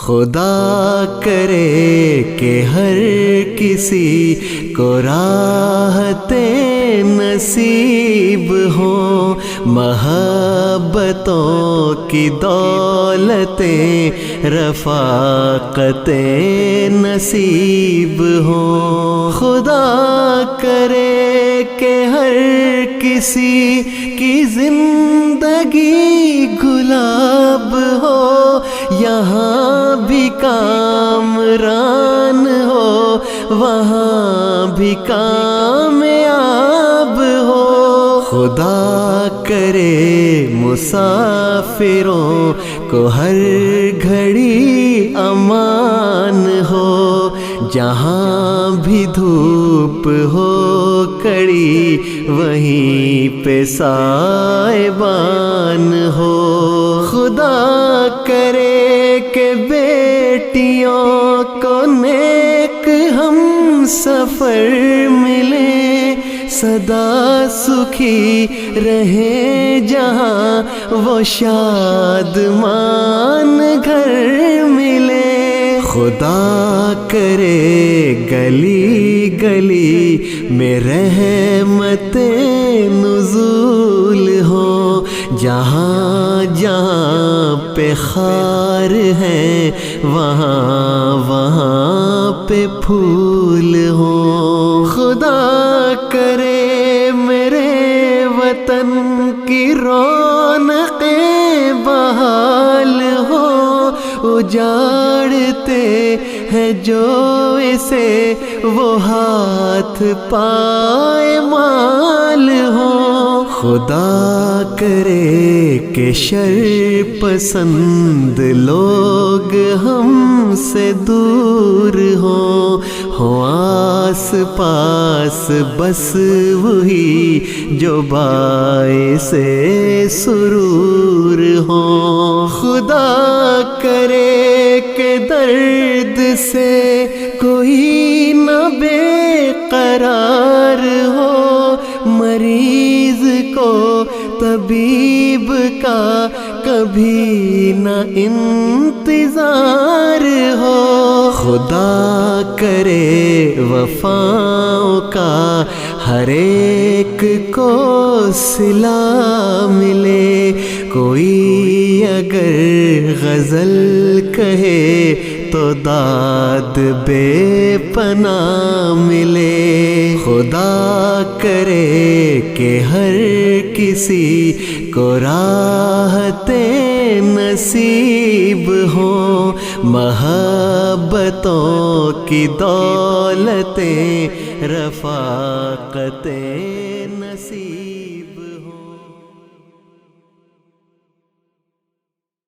خدا کرے کہ ہر کسی کو راحت نصیب ہو، محبتوں کی دولتیں رفاقتیں نصیب ہو۔ خدا کرے کہ ہر کسی کی زندگی گلاب ہو، یہاں بھی کامران ہو، وہاں بھی کامیاب ہو۔ خدا کرے مسافروں کو ہر گھڑی امان ہو، جہاں بھی دھوپ ہو کڑی وہیں پہ سائبان ہو۔ خدا کرے کہ بیٹیوں کو نیک ہم سفر ملے، سدا سکھی رہے جہاں وہ شادمان گھر ملے۔ خدا کرے گلی گلی میں رحمت نزول ہو، جہاں جہاں پہ خار ہیں وہاں وہاں پہ پھول ہو۔ خدا کرے میرے وطن کی رونقیں بحال ہو، اجاڑتے ہیں جو اسے وہ ہاتھ پائمال ہو۔ خدا کرے کہ شر پسند لوگ ہم سے دور ہو آس پاس بس وہی جو باعث سرور ہو۔ خدا کرے کہ درد سے کوئی نہ بے قرار ہو، مریض کو طبیب کا کبھی نہ انتظار ہو۔ خدا کرے وفاؤں کا ہر ایک کو صلہ ملے، کوئی اگر غزل کہے تو داد بے پناہ ملے۔ خدا کرے کہ ہر کسی کو راحت نصیب ہو، محبتوں کی دولتیں رفاقتیں نصیب